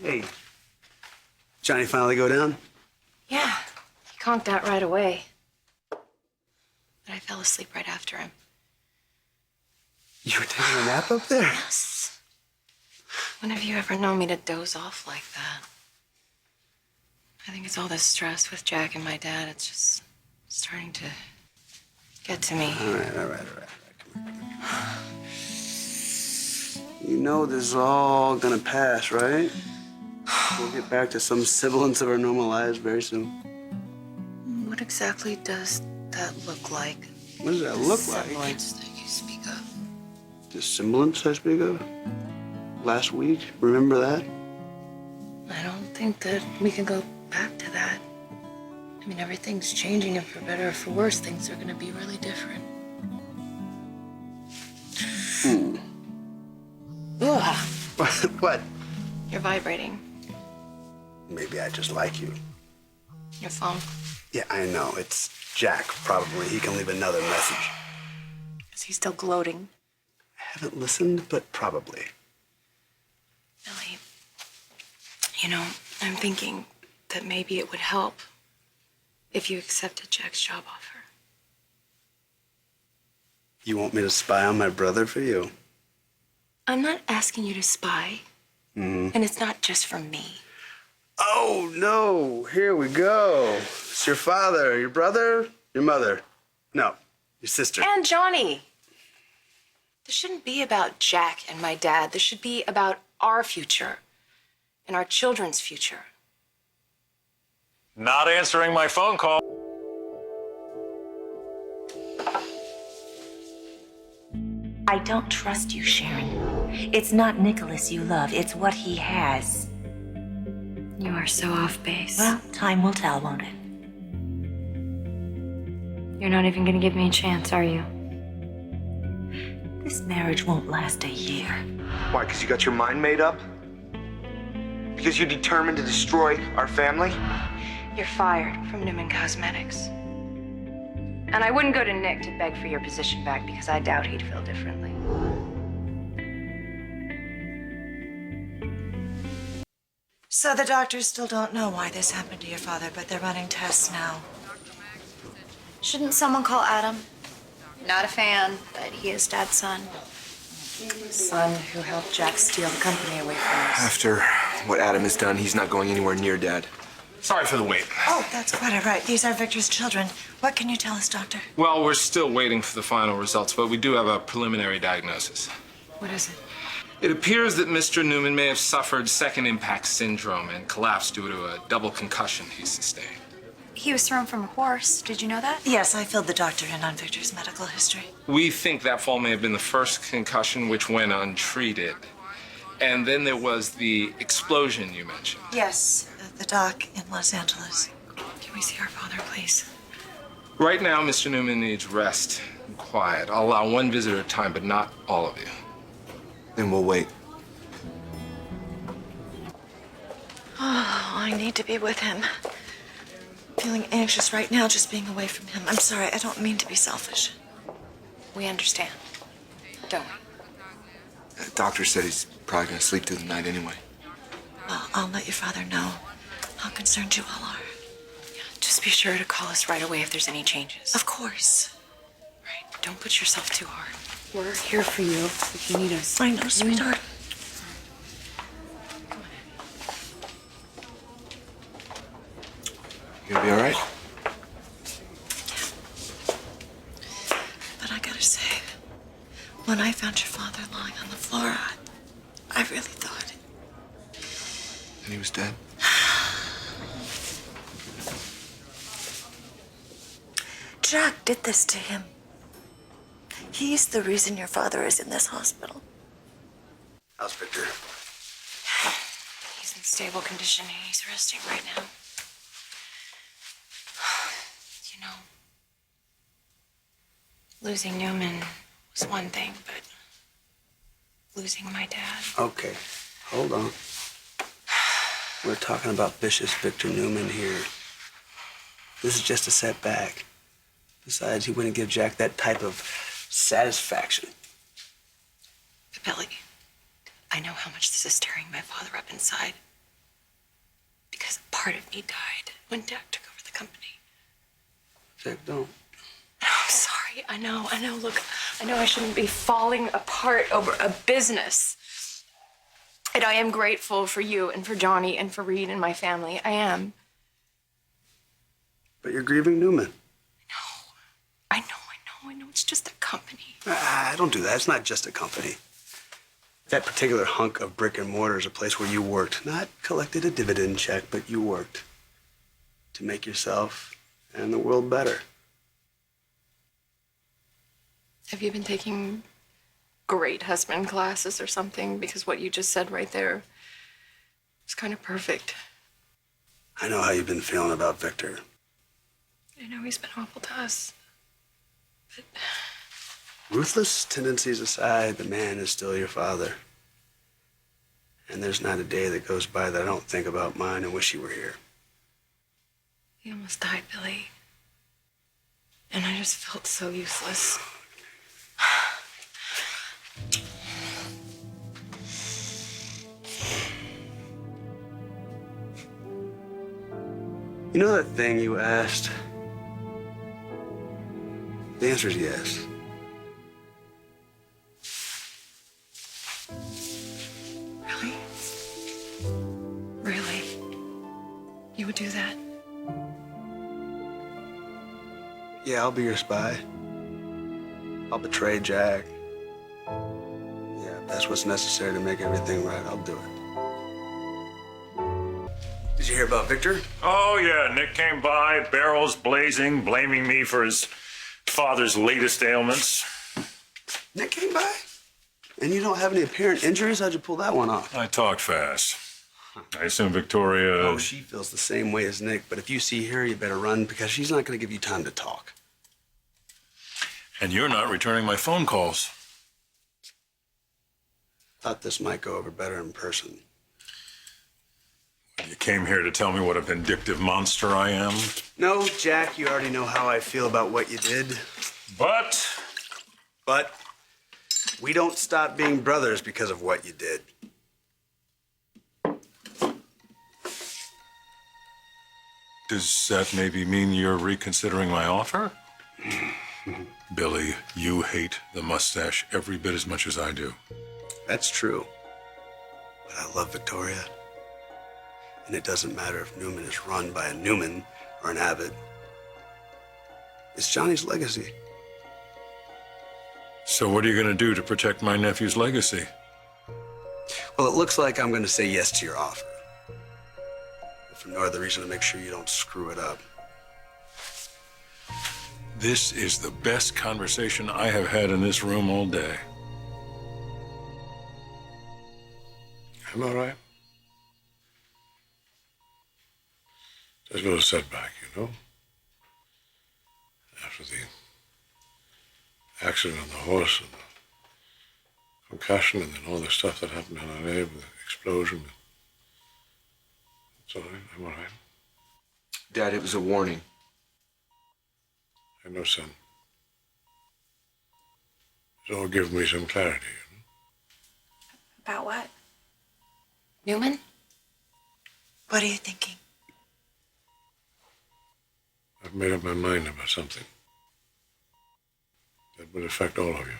Hey, Johnny finally go down? Yeah, he conked out right away. But I fell asleep right after him. You were taking a nap up there? Yes. When have you ever known me to doze off like that? I think it's all this stress with Jack and my dad. It's just starting to get to me. All right. You know this is all gonna pass, right? We'll get back to some semblance of our normal lives very soon. What exactly does that look like? What does that look like? Semblance that you speak of. The semblance I speak of? Last week, remember that? I don't think that we can go back to that. I mean, everything's changing, and for better or for worse, things are gonna be really different. Ugh. What? You're vibrating. Maybe I just like you. Your phone. Yeah, I know. It's Jack, probably. He can leave another message. Is he still gloating? I haven't listened, but probably. Billy, I'm thinking that maybe it would help if you accepted Jack's job offer. You want me to spy on my brother for you? I'm not asking you to spy, and it's not just for me. Oh, no. Here we go. It's your father, your brother, your mother. No, your sister. And Johnny. This shouldn't be about Jack and my dad. This should be about our future and our children's future. Not answering my phone call. I don't trust you, Sharon. It's not Nicholas you love, it's what he has. You are so off base. Well, time will tell, won't it? You're not even gonna give me a chance, are you? This marriage won't last a year. Why, because you got your mind made up? Because you're determined to destroy our family? You're fired from Newman Cosmetics. And I wouldn't go to Nick to beg for your position back because I doubt he'd feel differently. So the doctors still don't know why this happened to your father, but they're running tests now. Shouldn't someone call Adam? Not a fan, but he is Dad's son. Son who helped Jack steal the company away from us. After what Adam has done, he's not going anywhere near Dad. Sorry for the wait. Oh, that's quite all right. These are Victor's children. What can you tell us, Doctor? Well, we're still waiting for the final results, but we do have a preliminary diagnosis. What is it? It appears that Mr. Newman may have suffered second impact syndrome and collapsed due to a double concussion he sustained. He was thrown from a horse. Did you know that? Yes, I filled the doctor in on Victor's medical history. We think that fall may have been the first concussion which went untreated. And then there was the explosion you mentioned. Yes, the doc in Los Angeles. Can we see our father, please? Right now, Mr. Newman needs rest and quiet. I'll allow one visitor at a time, but not all of you. Then we'll wait. Oh, I need to be with him. Feeling anxious right now just being away from him. I'm sorry, I don't mean to be selfish. We understand, don't we? The doctor said he's probably going to sleep through the night anyway. Well, I'll let your father know how concerned you all are. Just be sure to call us right away if there's any changes. Of course. Right. Don't put yourself too hard. We're here for you if you need us. I know, sweetheart. You gonna be all right? But I gotta say, when I found your father lying on the floor, I really thought. And he was dead? Jack did this to him. He's the reason your father is in this hospital. How's Victor? He's in stable condition. He's resting right now. Losing Newman was one thing, but losing my dad. Okay, hold on. We're talking about vicious Victor Newman here. This is just a setback. Besides, he wouldn't give Jack that type of satisfaction. But Billy, I know how much this is tearing my father up inside. part of me died when Dad took over the company. Jack, don't. No, I'm sorry. I know. Look, I know I shouldn't be falling apart over a business. And I am grateful for you and for Johnny and for Reed and my family. I am. But you're grieving Newman. I know. It's just a company. Don't do that. It's not just a company. That particular hunk of brick and mortar is a place where you worked, not collected a dividend check, but you worked to make yourself and the world better. Have you been taking great husband classes or something? Because what you just said right there was kind of perfect. I know how you've been feeling about Victor. I know he's been awful to us. But Ruthless tendencies aside, the man is still your father. And there's not a day that goes by that I don't think about mine and wish he were here. he almost died, Billy. And I just felt so useless. You know that thing you asked? The answer is yes. Really? Really? You would do that? Yeah, I'll be your spy. I'll betray Jack. Yeah, if that's what's necessary to make everything right, I'll do it. Did you hear about Victor? Oh, yeah. Nick came by, barrels blazing, blaming me for his father's latest ailments. Nick came by? And you don't have any apparent injuries? How'd you pull that one off? I talked fast. I assume Victoria... Oh, she feels the same way as Nick, but if you see her, you better run because she's not going to give you time to talk. And you're not returning my phone calls. Thought this might go over better in person. You came here to tell me what a vindictive monster I am. No, Jack, you already know how I feel about what you did. But But we don't stop being brothers because of what you did. does that maybe mean you're reconsidering my offer? Billy, you hate the mustache every bit as much as I do. That's true. But I love Victoria. And it doesn't matter if Newman is run by a Newman or an Abbott. It's Johnny's legacy. So what are you going to do to protect my nephew's legacy? Well, it looks like I'm going to say yes to your offer. If for no other reason to make sure you don't screw it up. This is the best conversation I have had in this room all day. I'm all right. Just a little setback, you know? After the accident on the horse and the concussion and then all the stuff that happened in LA with the explosion. It's all right. I'm all right. Dad, it was a warning. I know, son. It's all given me some clarity, you know? About what? Newman? What are you thinking? I've made up my mind about something that will affect all of you.